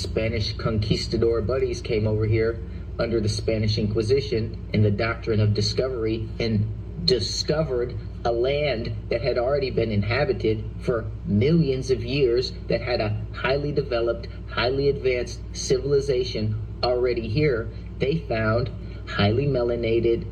Spanish conquistador buddies came over here under the Spanish Inquisition and the doctrine of discovery and discovered a land that had already been inhabited for millions of years, that had a highly developed, highly advanced civilization already here. They found highly melanated,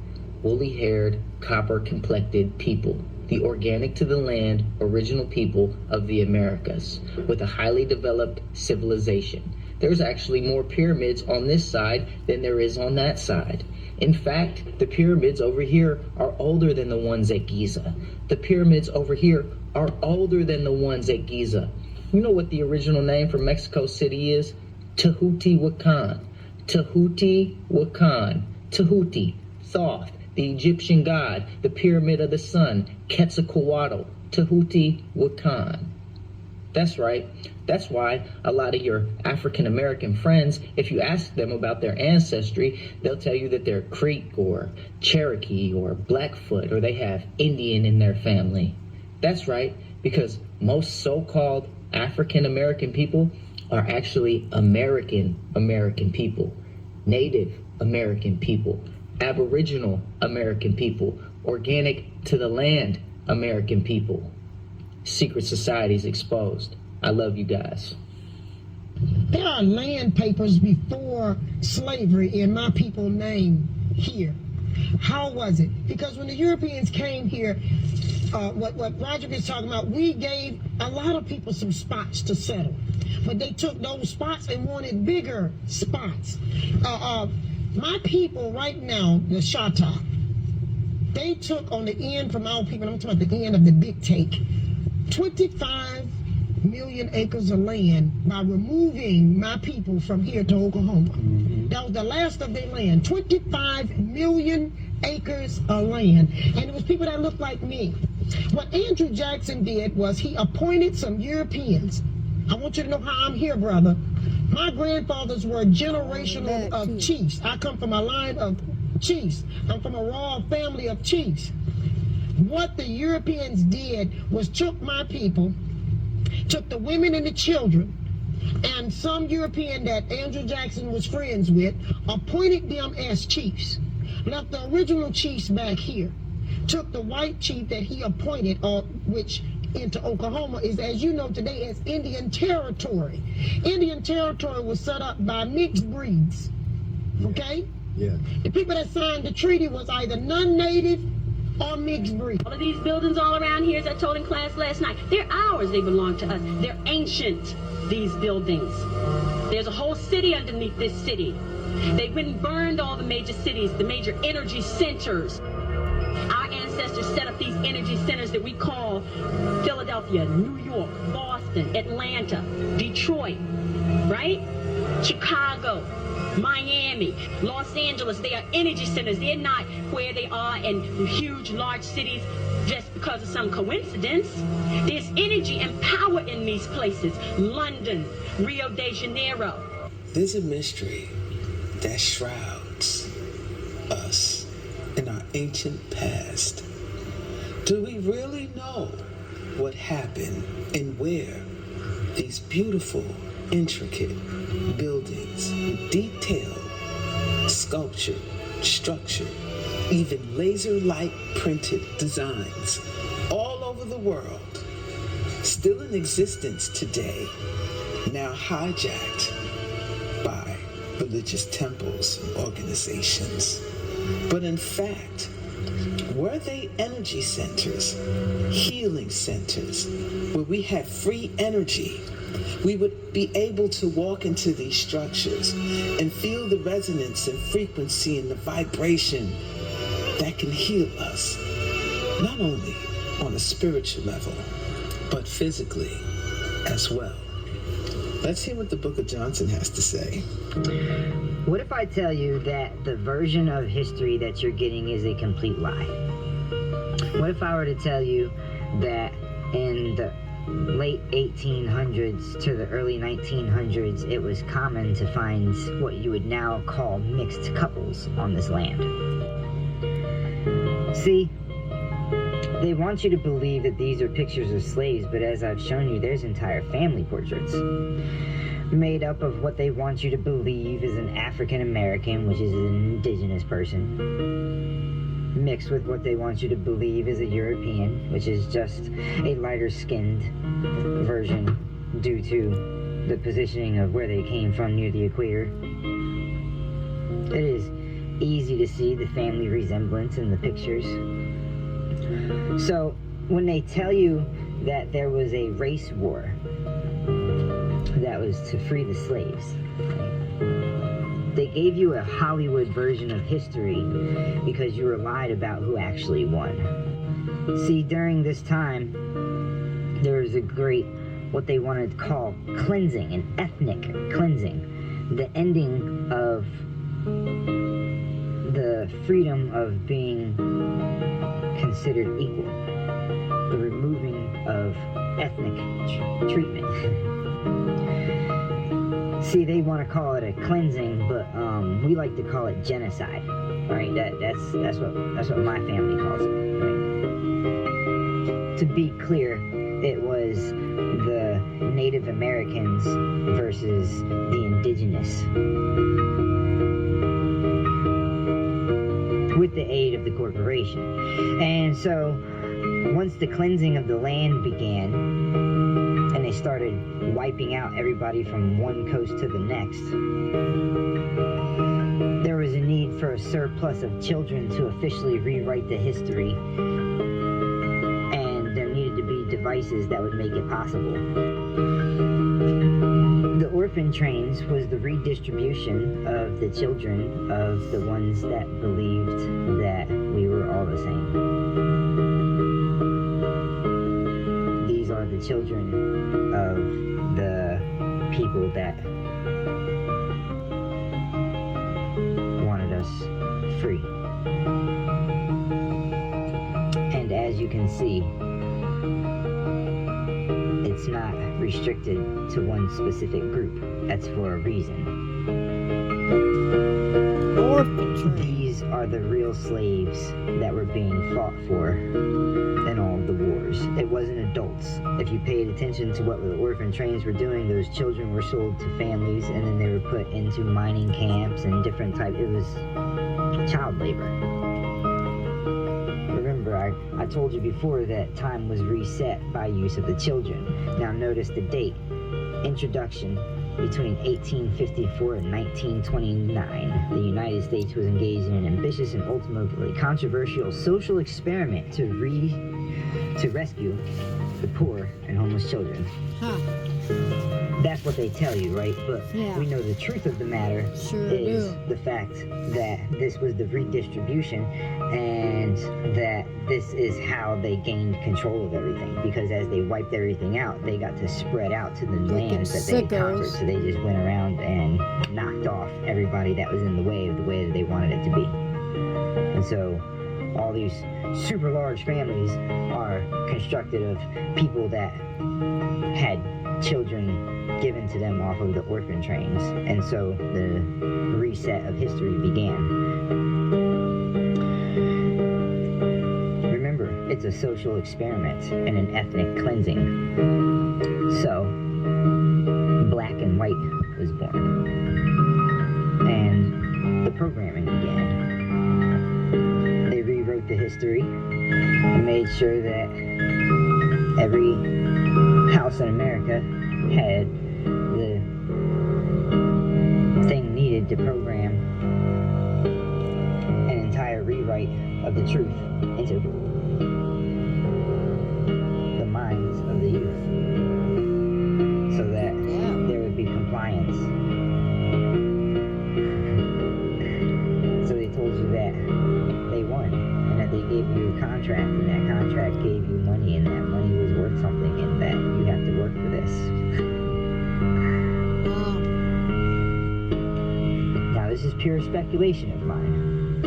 woolly-haired, copper-complected people, the organic to the land, original people of the Americas, with a highly developed civilization. There's actually more pyramids on this side than there is on that side. In fact, the pyramids over here are older than the ones at Giza. The pyramids over here are older than the ones at Giza. You know what the original name for Mexico City is? Teotihuacan. Teotihuacan. Tehuti, Thoth, the Egyptian god, the pyramid of the sun, Quetzalcoatl, Teotihuacan. That's right. That's why a lot of your African American friends, if you ask them about their ancestry, they'll tell you that they're Creek or Cherokee or Blackfoot, or they have Indian in their family. That's right, because most so-called African American people are actually American people, Native American people, Aboriginal American people, organic to the land American people. Secret societies exposed. I love you guys. There are land papers before slavery in my people's name here. How was it? Because when the Europeans came here, what Roger was talking about, we gave a lot of people some spots to settle. But they took those spots and wanted bigger spots. My people right now, the Shatta, they took on the end from our people, I'm talking about the end of the big take, 25 million acres of land by removing my people from here to Oklahoma. That was the last of their land. 25 million acres of land. And it was people that looked like me. What Andrew Jackson did was he appointed some Europeans. I want you to know how I'm here, brother. My grandfathers were generational of chiefs. I come from a line of chiefs. I'm from a royal family of chiefs. What the Europeans did was took my people, took the women and the children, and some European that Andrew Jackson was friends with, appointed them as chiefs. Left the original chiefs back here. Took the white chief that he appointed, which into Oklahoma is, as you know today, as Indian Territory. Indian Territory was set up by mixed breeds. Okay? Yeah. The people that signed the treaty was either non-native or mixed breed. All of these buildings all around here, as I told in class last night, they're ours. They belong to us. They're ancient, these buildings. There's a whole city underneath this city. They went and burned all the major cities, the major energy centers. Our ancestors set up these energy centers that we call Philadelphia, New York, Boston, Atlanta, Detroit, right? Chicago, Miami, Los Angeles. They are energy centers. They're not where they are in huge, large cities just because of some coincidence. There's energy and power in these places. London, Rio de Janeiro. There's a mystery that shrouds us in our ancient past. Do we really know what happened and where these beautiful, intricate buildings, detailed, sculptured, structured, even laser-like printed designs all over the world, still in existence today, now hijacked by religious temples and organizations? But in fact, were they energy centers, healing centers, where we had free energy? We would be able to walk into these structures and feel the resonance and frequency and the vibration that can heal us, not only on a spiritual level, but physically as well. Let's hear what the Book of Johnson has to say. What if I tell you that the version of history that you're getting is a complete lie? What if I were to tell you that in the late 1800s to the early 1900s, it was common to find what you would now call mixed couples on this land? See, they want you to believe that these are pictures of slaves, but as I've shown you, there's entire family portraits. made up of what they want you to believe is an African American, which is an indigenous person, mixed with what they want you to believe is a European, which is just a lighter skinned version due to the positioning of where they came from near the equator. It is easy to see the family resemblance in the pictures. So when they tell you that there was a race war that was to free the slaves, they gave you a Hollywood version of history because you were lied about who actually won. See, during this time, there was a great, what they wanted to call cleansing, an ethnic cleansing, the ending of the freedom of being considered equal, the removing of ethnic treatment. See, they want to call it a cleansing, but we like to call it genocide, right? That's what my family calls it, right? To be clear, it was the Native Americans versus the indigenous, with the aid of the corporation. And so once the cleansing of the land began and they started wiping out everybody from one coast to the next, there was a need for a surplus of children to officially rewrite the history, and there needed to be devices that would make it possible. The orphan trains was the redistribution of the children of the ones that believed that we were all the same. These are the children of the people that wanted us free. And as you can see, it's not restricted to one specific group. That's for a reason. These are the real slaves that were being fought for in all of the wars. It wasn't adults. If you paid attention to what the orphan trains were doing, those children were sold to families and then they were put into mining camps and different types. It was child labor. I told you before that time was reset by use of the children. Now notice the date. Introduction. Between 1854 and 1929, the United States was engaged in an ambitious and ultimately controversial social experiment to rescue the poor and homeless children. That's what they tell you, right? But we know the truth of the matter is the fact that this was the redistribution and that this is how they gained control of everything. Because as they wiped everything out, they got to spread out to the lands that they conquered. So they just went around and knocked off everybody that was in the way of the way that they wanted it to be. And so all these super large families are constructed of people that had children given to them off of the orphan trains, and so the reset of history began. Remember, it's a social experiment and an ethnic cleansing. So, Black and White was born, and the programming began. They rewrote the history and made sure that every house in America had the thing needed to program an entire rewrite of the truth into the minds of the youth so that there would be compliance. So they told you that they won and that they gave you a contract, and that contract gave you money, and that money was worth something, and that you have to work for this. Now this is pure speculation of mine,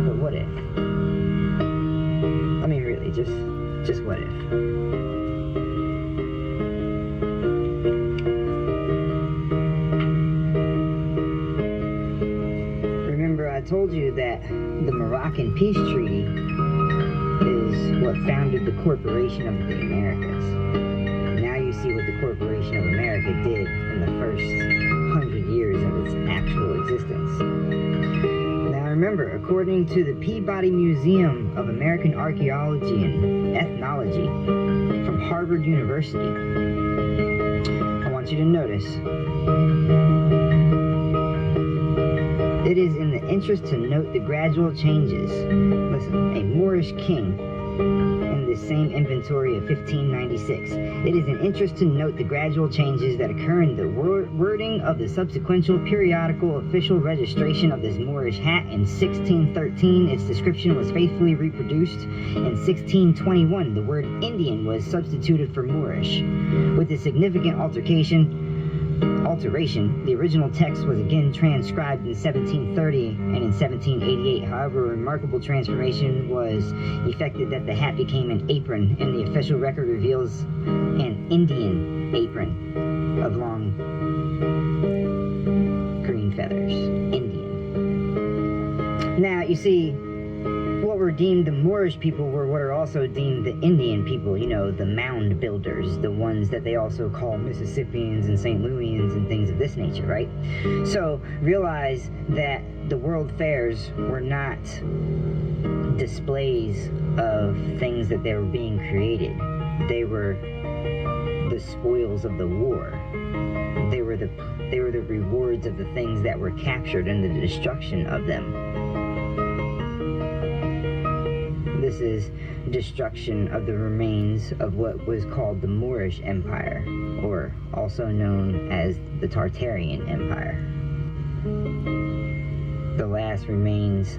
but what if? I mean, really, just what if? Remember, I told you that the Moroccan Peace Treaty is what founded the Corporation of the Americas. Now you see what the Corporation of America did in the first first 100 years of its actual existence. Now remember, according to the Peabody Museum of American Archaeology and Ethnology from Harvard University, I want you to notice, it is in the interest to note the gradual changes. Listen, a Moorish king in the same inventory of 1596. It is an interest to note the gradual changes that occur in the wording of the subsequent periodical official registration of this Moorish hat. In 1613, its description was faithfully reproduced. In 1621, the word Indian was substituted for Moorish. With a significant alteration, the original text was again transcribed in 1730 and in 1788. However, a remarkable transformation was effected that the hat became an apron, and the official record reveals an Indian apron of long green feathers. Indian. Now, you see, what were deemed the Moorish people were what are also deemed the Indian people, you know, the mound builders, the ones that they also call Mississippians and St. Louisians and things of this nature, right? So realize that the world fairs were not displays of things that they were being created. They were the spoils of the war. They were the rewards of the things that were captured and the destruction of them. This is destruction of the remains of what was called the Moorish Empire, or also known as the Tartarian Empire. The last remains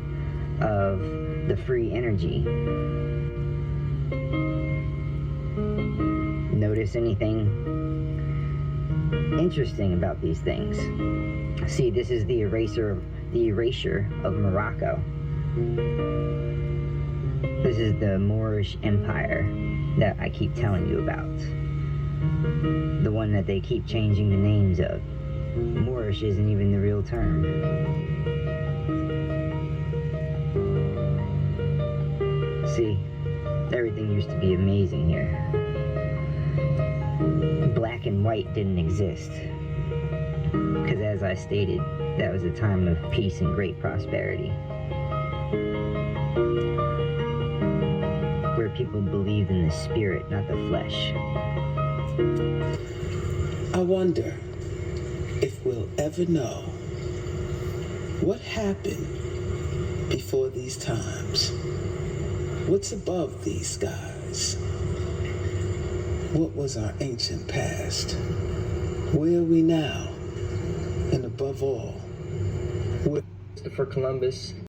of the free energy. Notice anything interesting about these things? See, this is the erasure of Morocco. This is the Moorish Empire that I keep telling you about. The one that they keep changing the names of. Moorish isn't even the real term. See, everything used to be amazing here. Black and white didn't exist. Because as I stated, that was a time of peace and great prosperity. Where people believed in the spirit, not the flesh. I wonder if we'll ever know what happened before these times. What's above these skies? What was our ancient past? Where are we now? And above all, Christopher Columbus